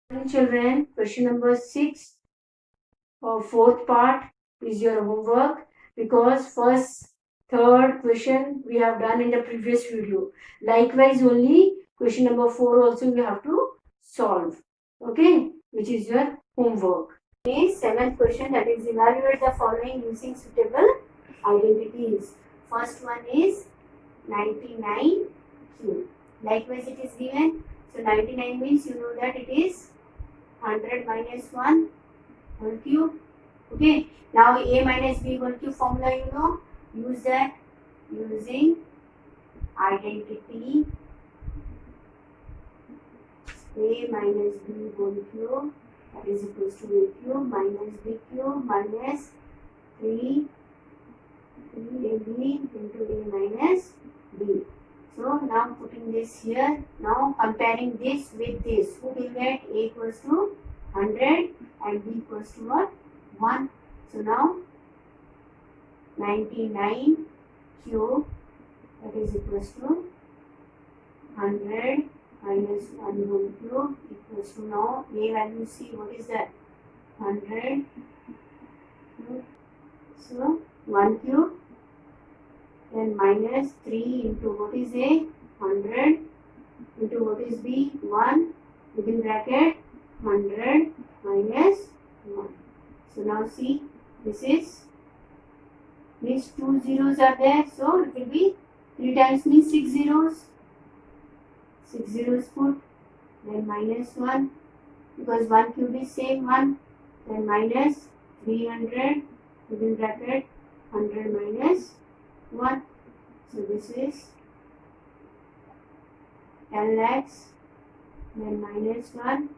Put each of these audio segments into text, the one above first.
Morning, children. Question number 6 or fourth part is your homework, because first, third question we have done in the previous video. Likewise, only question number 4 also you have to solve. Okay, which is your homework. Seventh question, that is evaluate the following using suitable identities. First one is 99Q. Likewise, it is given. So 99 means you know that it is 100 minus 1 whole cube. Okay, now a minus b whole cube formula you know. Use that using identity a minus b whole cube, that is equals to a cube minus b cube minus 3ab into a minus b. So now putting this here, now comparing this with this, who will get a equals to 100 and b equals to what? 1. So now 99 cube, that is equals to 100 minus 1 whole cube equals to, now a value, see what is that? 100. So 1 cube, then minus 3 into what is a? 100 into what is b? 1, within bracket 100 minus 1. So now see, this is, these 2 zeros are there, so it will be 3 times means 6 zeros. 6 zeros put, then minus 1, because 1 cube is same 1, then minus 300 within bracket 100 minus 1. So this is 10 lakhs, then minus 1,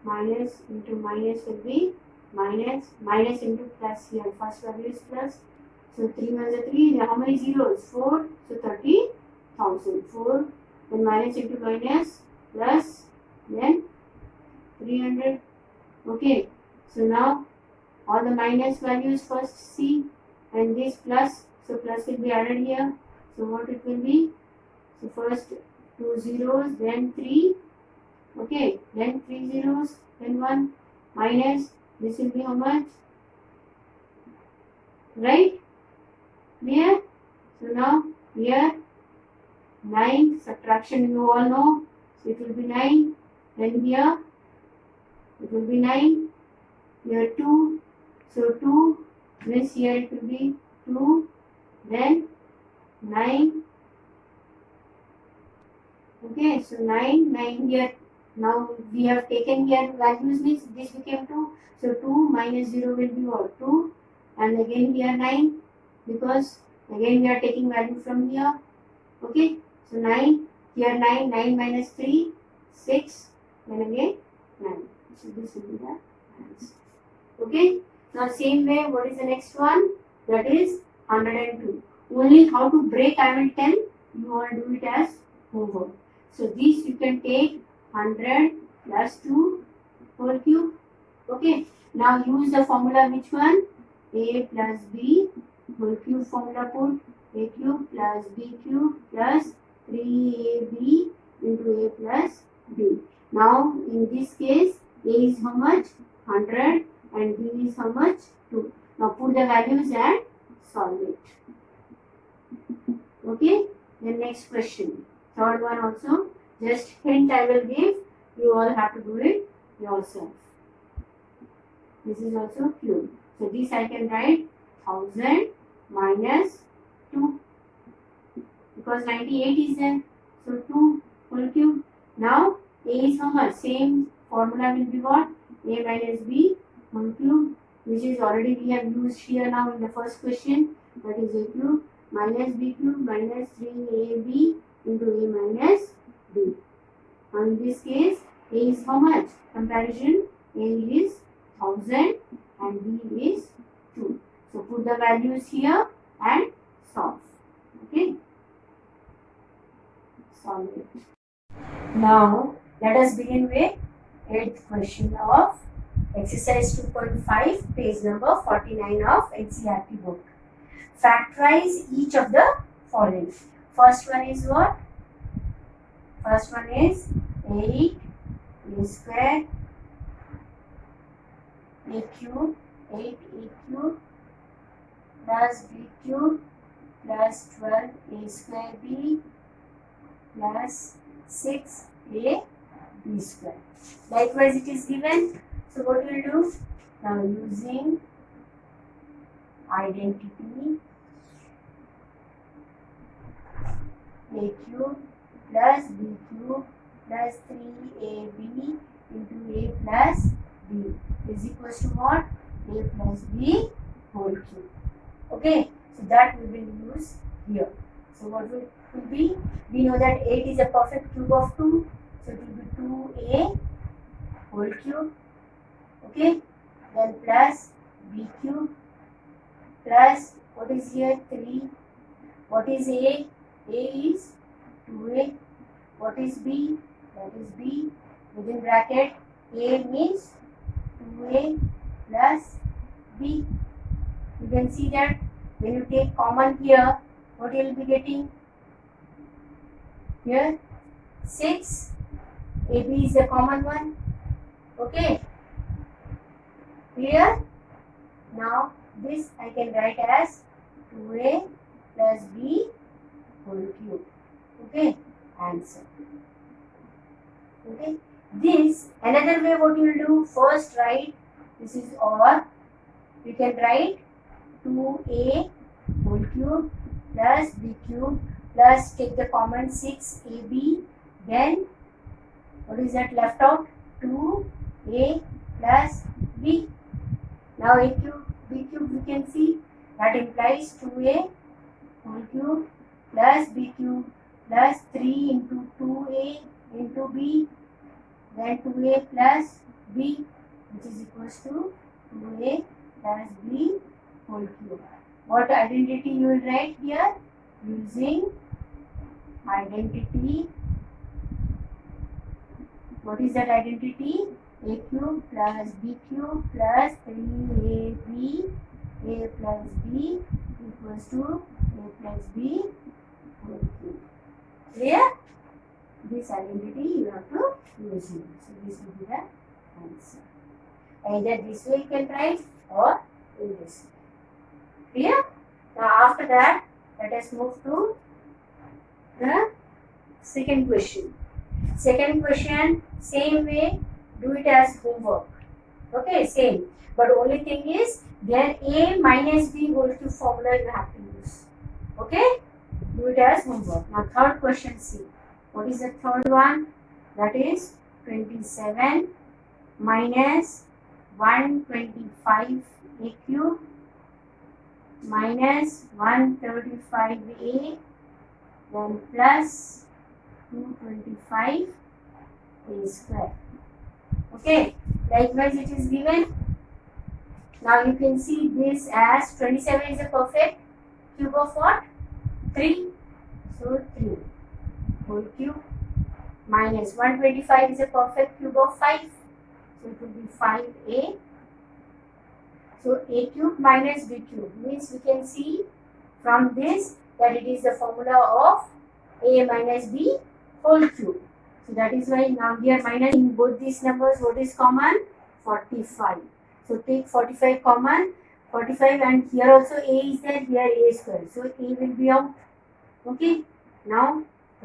minus into minus will be minus, minus into plus here, first value is plus. So 3 minus 3, how many zeros? 4, so 30,000. 4, then minus into minus plus, then 300. Okay, so now all the minus values first see, and this plus, so plus will be added here. So what it will be? So first 2 zeros, then 3. Okay, then 3 zeros, then 1 minus, this will be how much? Right? Clear? So now here 9, subtraction you all know, so it will be 9, then here it will be 9, here 2, so 2, means here it will be 2, then 9. Okay, so 9 here. Now we have taken here values, means this became 2. So 2 minus 0 will be what? 2. And again here 9, because again we are taking value from here. Okay, so 9, here 9, 9 minus 3, 6, then again 9. So this will be the answer. Okay, now same way, what is the next one? That is 102. Only how to break I will tell. You all do it as homework. So this you can take 100 plus 2 whole cube. Okay, now use the formula, which one? A plus b whole cube formula, put a cube plus b cube plus 3ab into a plus b. Now in this case, a is how much? 100 and b is how much? 2. Now put the values and solve it. Okay, then next question. Third one also, just hint I will give, you all have to do it yourself. This is also cube. So this I can write 1000 minus 2, because 98 is there. So 2 whole cube. Now a is how much? Same formula will be what? A minus b whole cube, which is already we have used here now in the first question. That is a cube minus b cube minus 3ab into a minus b. Now in this case, a is how much? Comparison, a is 1000 and b is 2. So put the values here and solve. Okay, solve it. Now let us begin with 8th question of exercise 2.5, page number 49 of NCERT book. Factorize each of the following. First one is what? First one is 8 a square a cube, 8a cube plus b cube plus 12a square b plus 6a b square. Likewise it is given. So what we will do? Now using identity, a cube plus b cube plus 3ab into a plus b is equals to what? A plus b whole cube. Okay, so that we will use here. So what will be? We know that 8 is a perfect cube of 2. So it will be 2a whole cube. Okay, then plus b cube plus what is here? 3. What is a? A is 2a. What is b? That is b. Within bracket, a means 2a plus b. You can see that when you take common here, what you will be getting? Here 6. AB is a common one. Okay. Clear? Now this I can write as 2a plus b whole cube. Okay. Answer. Okay. This another way what you will do, first write this is or you can write 2a whole cube plus b cube plus take the common 6ab, then what is that left out? 2a plus b. Now a cube, b cube we can see that implies 2a whole cube plus b cube plus 3 into 2a into b, then 2a plus b, which is equals to 2a plus b whole cube. What identity you will write here? Using identity. What is that identity? A cube plus b cube plus 3ab a plus b equals to a plus b whole cube. Clear? This identity you have to use here. So this will be the answer. Either this way you can write or in this way. Clear? Now after that, let us move to the second question. Second question, same way, do it as homework. Okay, same. But only thing is, there a minus b whole cube formula you have to use. Okay? Do it as homework. Now third question, see. What is the third one? That is 27 minus 125 a cube minus 135a then plus 225 a square. Okay, likewise it is given. Now you can see this as 27 is a perfect cube of what? 3. So 3 whole cube minus 125 is a perfect cube of 5. So it will be 5a. So a cube minus b cube means we can see from this that it is the formula of a minus b whole cube. So that is why now here minus in both these numbers what is common? 45. So take 45 common, 45 and here also a is there, here a square. So a will be out. Okay. Now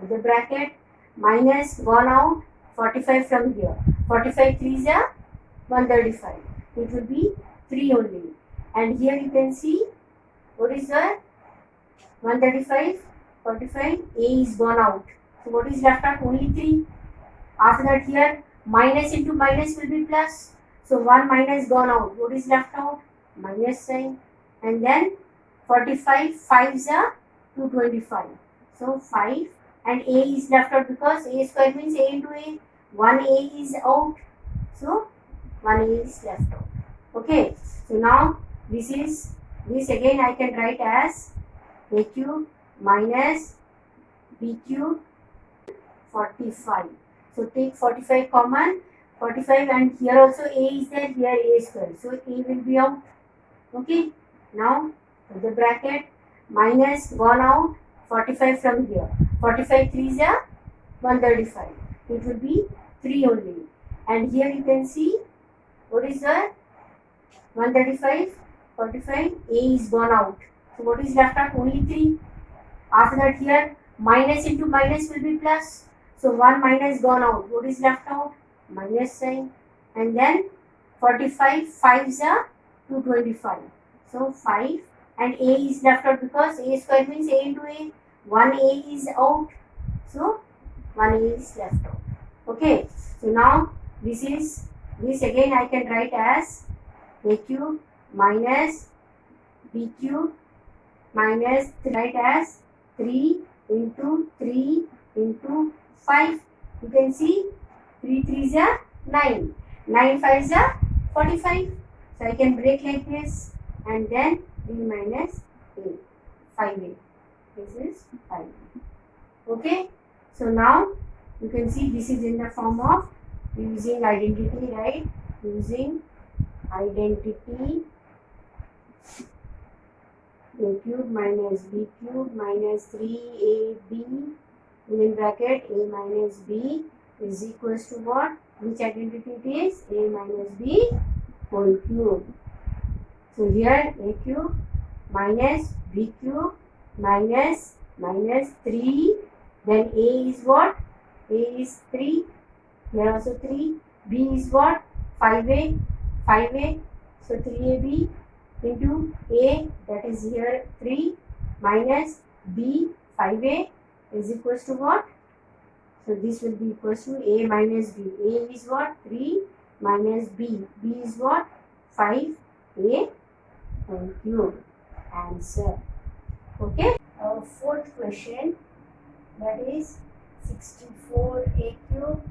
the bracket minus gone out 45 from here. 45 3s are 135. It will be 3 only. And here you can see what is the 135, 45, a is gone out. So what is left out? Only 3. After that here minus into minus will be plus. So 1 minus gone out. What is left out? Minus sign. And then 45, 5s are 225. So 5 and a is left out because a square means a into a. 1a is out. So 1a is left out. Okay. So now this again I can write as a cube minus b cube 45. So take 45 common, 45 and here also a is there, here a square. So a will be out. Okay. Now the bracket minus gone out 45 from here. 45 3s are 135. It will be 3 only. And here you can see what is the 135, 45, A is gone out. So what is left out? Only 3. After that here, minus into minus will be plus. So 1 minus gone out. What is left out? Minus sign. And then 45, 5s are 225. So 5 and A is left out because A square means A into A. 1A is out. So 1A is left out. Okay. So now this again I can write as A cube minus B cube minus write as 3 into 3 into 5. You can see 3 3s are 9. 9 5s are 45. So I can break like this and then B minus A. 5A. This is 5. Okay. So now you can see this is in the form of using identity, right? Using identity A cube minus B cube minus 3AB within bracket A minus B is equals to what? Which identity it is? A minus B whole cube. So here A cube minus B cube minus 3. Then A is what? A is 3. Here also 3. B is what? 5A. 5A. So 3AB into A, that is here 3 minus B 5A is equals to what? So this will be equals to A minus B. A is what? 3 minus B. B is what? 5A and cube. Answer. Okay. Our fourth question, that is 64A cube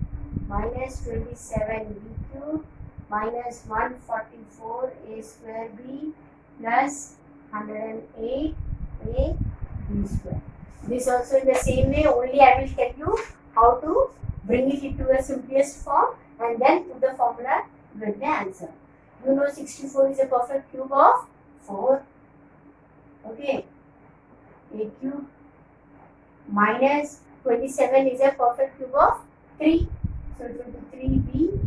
minus 27B cube minus 144A square B plus 108A B square. This also in the same way, only I will tell you how to bring it into a simplest form and then put the formula with the answer. You know 64 is a perfect cube of 4. Okay. A cube minus 27 is a perfect cube of 3. So it will be 3B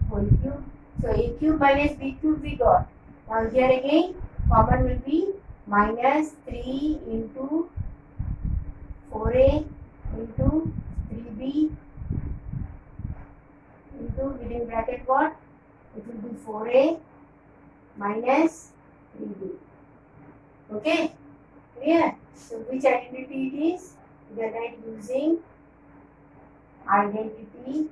whole cube. So A cube minus B cube we got. Now here again common will be minus 3 into 4A into 3B into within bracket what? It will be 4A minus 3B. Okay? Clear? So which identity it is? We are right using identity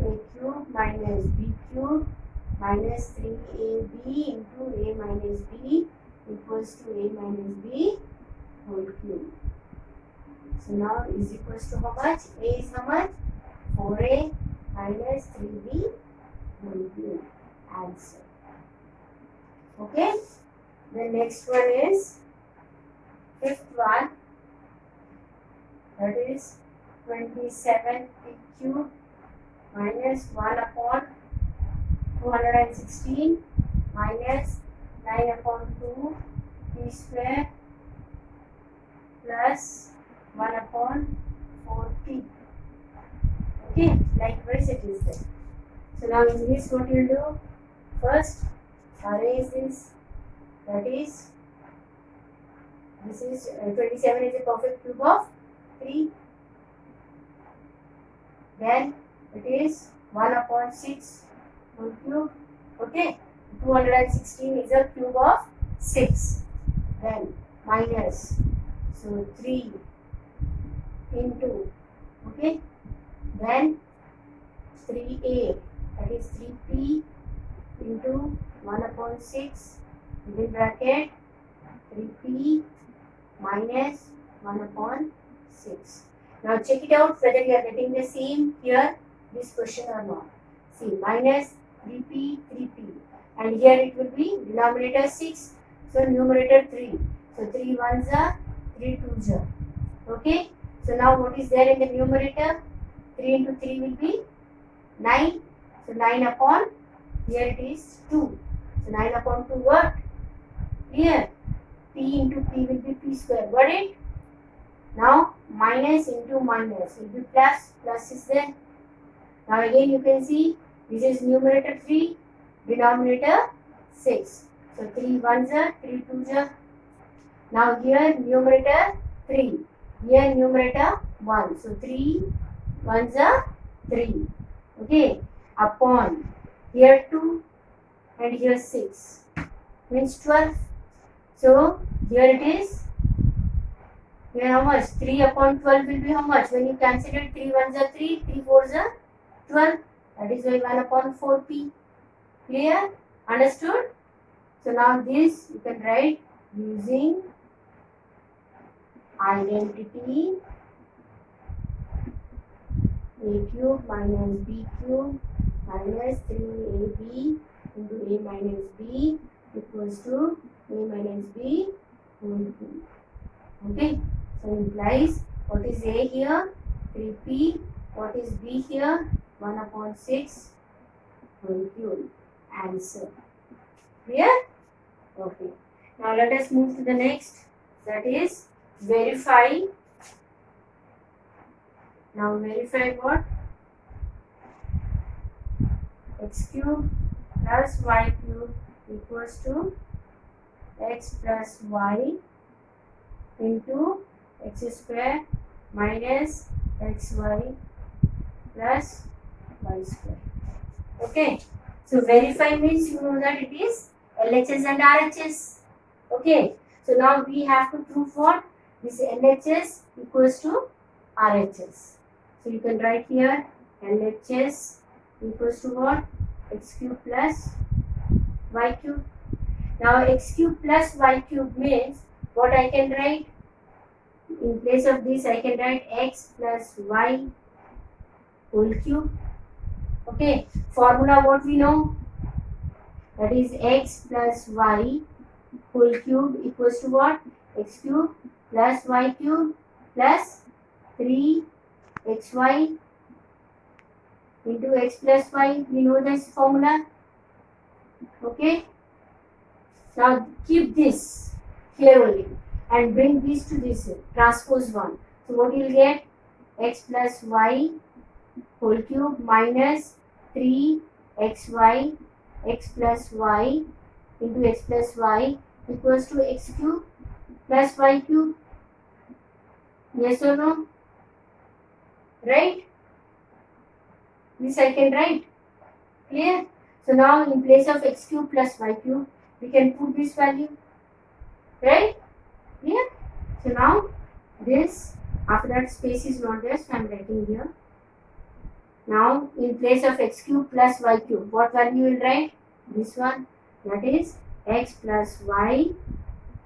A cube minus B cube minus 3AB into A minus B equals to A minus B whole cube. So now is equals to how much? A is how much? 4A minus 3B whole cube. Answer. Okay. The next one is fifth one, that is 27 P cube minus 1 upon 216 minus 9 upon 2 P square plus 1 upon 4T. Okay, likewise it is there. So now in this what you will do? First arrange this, that is this is 27 is a perfect cube of 3. Then it is 1 upon 6 whole cube. Okay. 216 is a cube of 6. Then minus. So 3 into. Okay. Then 3A, that is 3P into 1 upon 6 within bracket 3P minus 1 upon 6. Now check it out whether you are getting the same here this question or not. See, minus 3P, 3P, and here it will be denominator 6, so numerator 3. So 3 1s are 3 2s are. Okay. So now what is there in the numerator? 3 into 3 will be 9. So 9 upon, here it is 2. So 9 upon 2 what? Here P into P will be P square. Got it? Now minus into minus will be plus. Plus is there. Now again you can see This is numerator 3, denominator 6. So 3 ones are, 3 twos are. Now here numerator 3, here numerator 1. So 3 ones are 3. Okay, upon here 2 and here 6 means 12. So here it is. Here how much? 3 upon 12 will be how much? When you cancel it, 3 ones are 3, 3 fours are 12. That is why 1 upon 4p. Clear? Understood? So now this you can write using identity a cube minus b cube minus 3ab into a minus b equals to a minus b whole cube. Okay, so implies what is a here? 3p. What is b here? 1 upon 6 whole cube. Answer. Clear? Okay. Now let us move to the next. That is verify. Now verify what? X cube plus y cube equals to x plus y into x square minus xy plus y square. Okay. So verify means you know that it is LHS and RHS. Okay. So now we have to prove what? This LHS equals to RHS. So you can write here LHS equals to what? X cube plus y cube. Now x cube plus y cube means what I can write? In place of this I can write x plus y whole cube. Okay, formula what we know? That is x plus y whole cube equals to what? X cube plus y cube plus 3xy into x plus y. We know this formula. Okay. Now keep this here only and bring this to this transpose 1. So what you will get? X plus y whole cube minus 3xy x plus y into x plus y equals to x cube plus y cube. Yes or no? Right? This I can write. Clear? So now in place of x cube plus y cube, we can put this value. Right? Clear? So now this, after that space is not there, so I am writing here. Now in place of x cube plus y cube, what value will write? This one, that is x plus y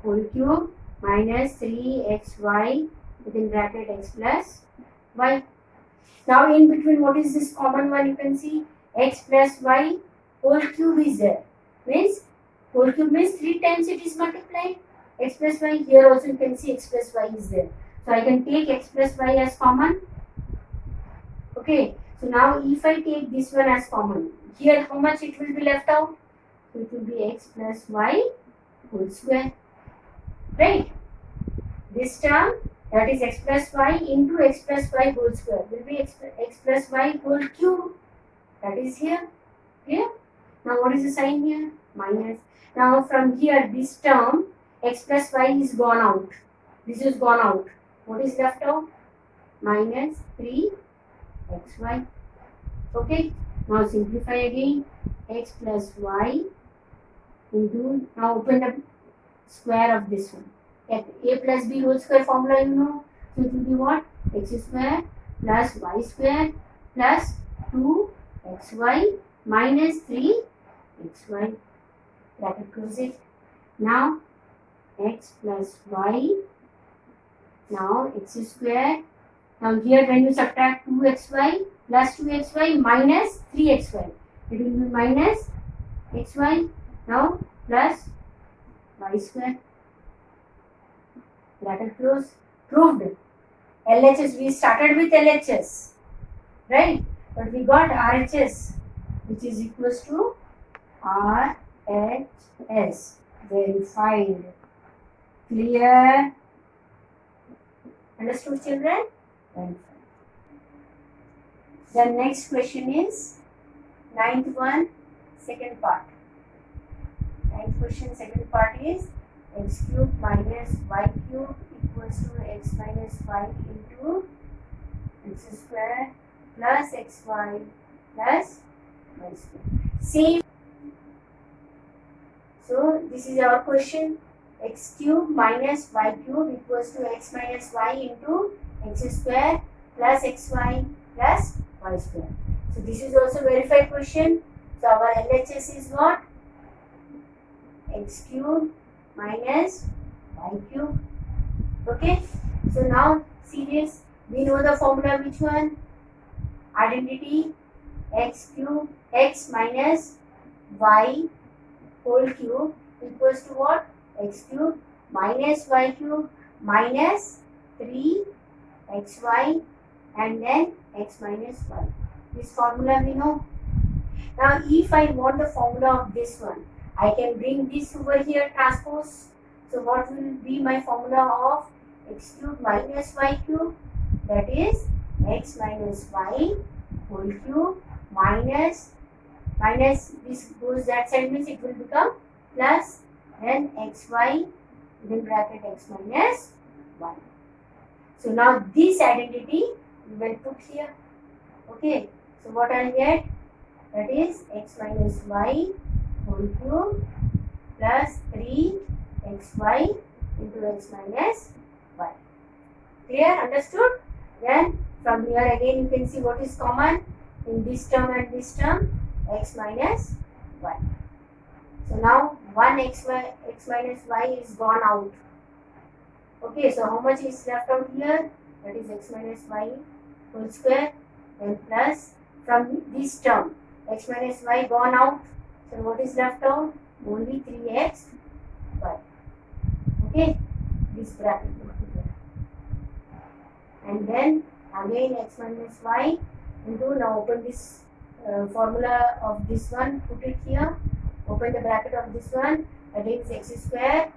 whole cube minus 3xy within bracket x plus y. Now in between, what is this common one? You can see x plus y whole cube is there. Means whole cube means 3 times it is multiplied. X plus y, here also you can see x plus y is there. So I can take x plus y as common. Okay. So now if I take this one as common, here how much it will be left out? So it will be x plus y whole square. Right? This term, that is x plus y into x plus y whole square, will be x plus y whole cube. That is here. Clear? Now what is the sign here? Minus. Now from here, this term x plus y is gone out. This is gone out. What is left out? Minus 3xy. Okay. Now simplify again. X plus y into, now open the square of this one. At a plus b whole square formula you know. So it will be what? X square plus y square plus 2xy minus 3xy. Bracket close it. Now x plus y. Now x square. Now here when you subtract 2xy plus 2xy minus 3xy, it will be minus xy. Now plus y square. Bracket close. Proved. LHS, we started with LHS, right? But we got RHS, which is equals to RHS. Verified. Clear? Understood, children? Verified. The next question is ninth one, second part. Ninth question, second part is x cube minus y cube equals to x minus y into x square plus xy plus y square. Same. So this is our question. X cube minus y cube equals to x minus y into x square plus xy plus y square. So this is also verified question. So our LHS is what? X cube minus y cube. Okay. So now see this. We know the formula, which one? Identity x cube, x minus y whole cube equals to what? X cube minus y cube minus 3xy and then x minus y. This formula we know. Now if I want the formula of this one, I can bring this over here, transpose. So what will be my formula of x cube minus y cube? That is x minus y whole cube minus this goes that side, means it will become plus then xy within bracket x minus y. So now this identity we will put here. Okay. So what I get? That is x minus y whole cube plus 3xy into x minus y. Clear? Understood? Then from here again you can see what is common in this term and this term, x minus y. So now one x minus y is gone out. Okay, so how much is left out here? That is x minus y whole square and plus from this term x minus y gone out. So what is left out? Only 3x y. Okay, this bracket will be there. And then again x minus y into, now open this formula of this one, put it here, open the bracket of this one, that is x square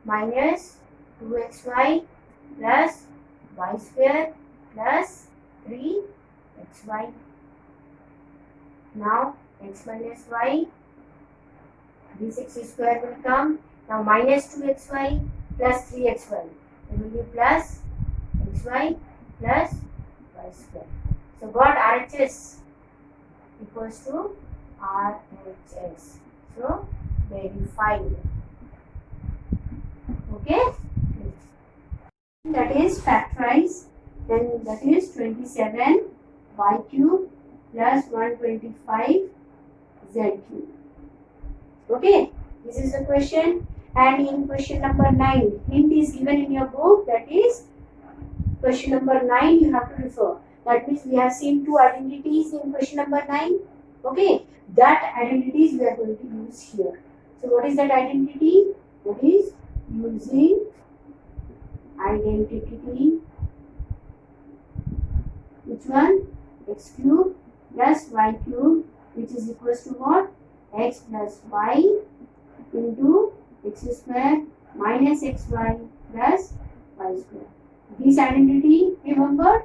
minus 2xy plus y square plus 3xy. Now x minus y, this x square will come, now minus 2xy plus 3xy, it will be plus xy plus y square. So got RHS equals to RHS. So verified. Okay. That is factorize. Then that is 27 y cube plus 125 z cube. Okay. This is the question. And in question number 9, hint is given in your book. That is question number 9. You have to refer. That means we have seen two identities in question number 9. Okay, that identities we are going to use here. So what is that identity? That is using identity. Which one? X cube plus y cube, which is equals to what? X plus y into x square minus xy plus y square. This identity, remember?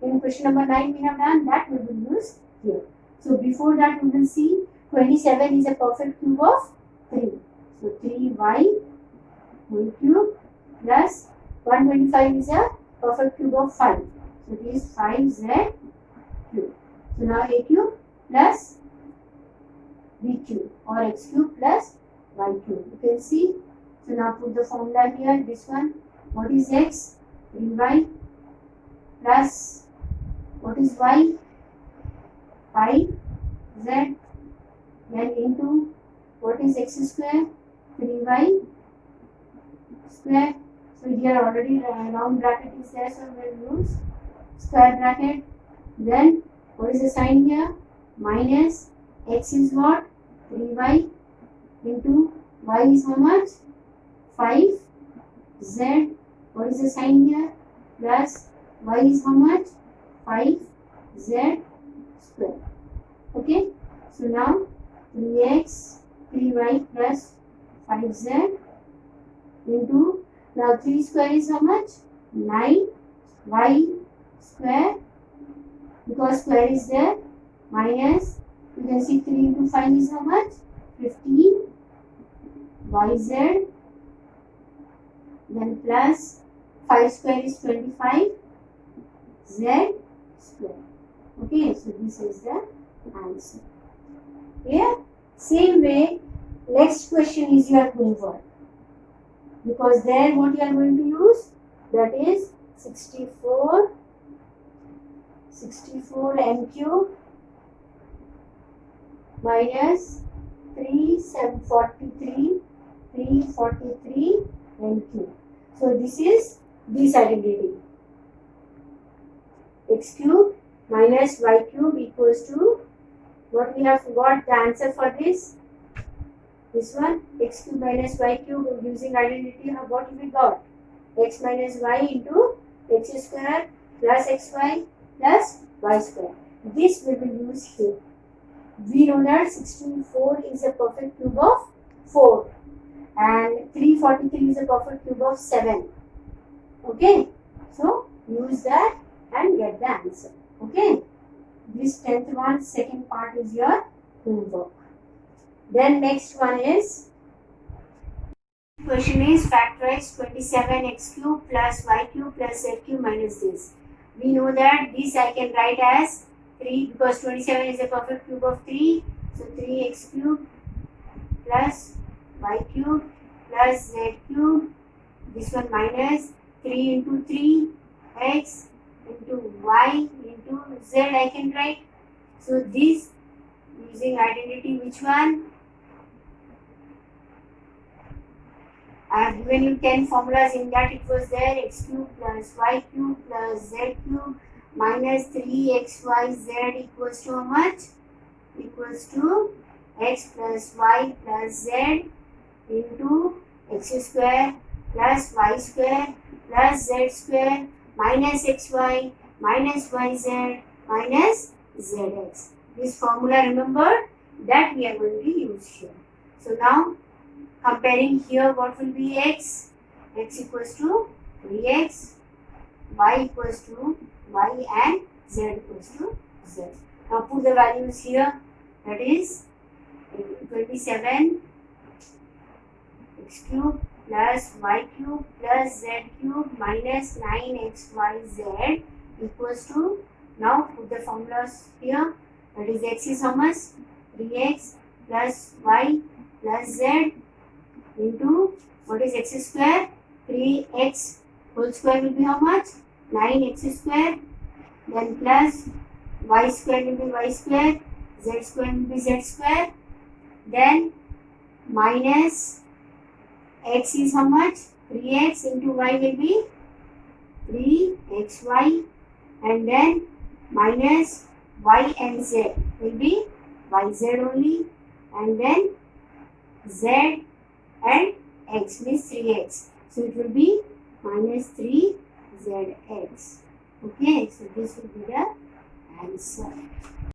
In question number 9 we have done that, we will use here. So before that we will see 27 is a perfect cube of 3. So 3y whole cube plus 125 is a perfect cube of 5. So it is 5z cube. So now a cube plus b cube or x cube plus y cube. You can see. So now put the formula here. This one. What is x? 3y plus what is y? 5z. Then into what is x square? 3y square. So here already round bracket is there, so we will use square bracket. Then what is the sign here? Minus x is what? 3y into y is how much? 5z. What is the sign here? Plus y is how much? 5z square. Okay. So now 3x, 3y plus 5z into, now 3 square is how much? 9 y square, because square is there, minus You can see 3 into 5 is how much? 15 yz, then plus 5 square is 25 z square. Okay, so this is the answer. Yeah. Same way, next question is your homework. Because there what you are going to use, that is 64 m cube minus 343 m cube. So this is this identity. X cube minus y cube equals to, what we have got the answer for this? This one, x cube minus y cube, using identity, what we got? X minus y into x square plus xy plus y square. This we will use here. We know that 64 is a perfect cube of 4 and 343 is a perfect cube of 7. Okay, so use that and get the answer. Okay, this 10th one, second part is your homework. Then next one is, question is factorize 27x cube plus y cube plus z cube minus this. We know that this I can write as 3 because 27 is a perfect cube of 3. So 3x cube plus y cube plus z cube. This one minus 3 into 3 x into y into z I can write. So this using identity, which one? I have given you 10 formulas. In that it was there, x cube plus y cube plus z cube minus 3xyz equals to how much? Equals to x plus y plus z into x square plus y square plus z square minus xy minus yz minus zx. This formula, remember, that we are going to use here. So now comparing here, what will be x? X equals to 3x, y equals to y and z equals to z. Now put the values here, that is 27 x cube plus y cube plus z cube minus 9xyz equals to, now put the formulas here, that is x is how much? 3x plus y plus z into, what is x square? 3x whole square will be how much? 9x square, then plus y square will be y square, z square will be z square, then minus x is how much? 3x into y will be 3xy, and then minus y and z will be yz only, and then z and x means 3x. So it will be minus 3zx. Okay, so this will be the answer.